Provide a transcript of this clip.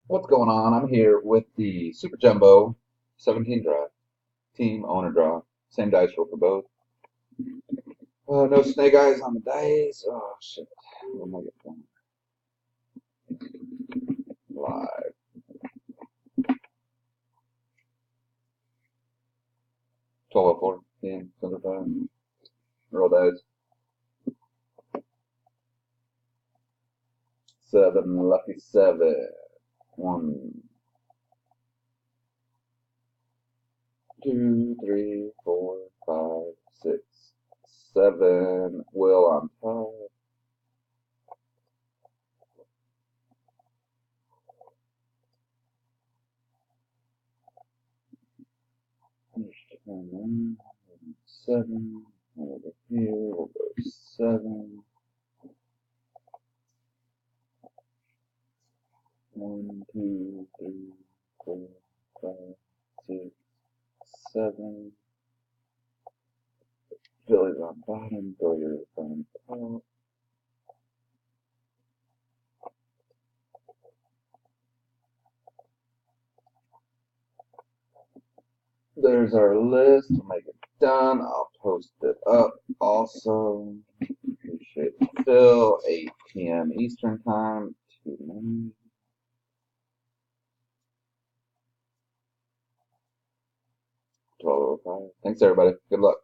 What's going on? I'm here with the Super Jumbo 17 draft team owner draw. Same dice roll for both. No snake eyes on the dice. Oh shit. We'll make it fun. Live. 12:04 p.m. Central Time. Roll dice. 7, lucky 7. 1, 2, 3, 4, 5, 6, 7. Will on top. And then 7. Over here, we'll go 7. 1, 2, 3, 4, 5, 6, 7. Phillies on bottom, Dodgers on top. There's our list. We'll make it done. I'll post it up also. Appreciate it. Phil, 8 p.m. Eastern Time. 2 12:05. Thanks, everybody. Good luck.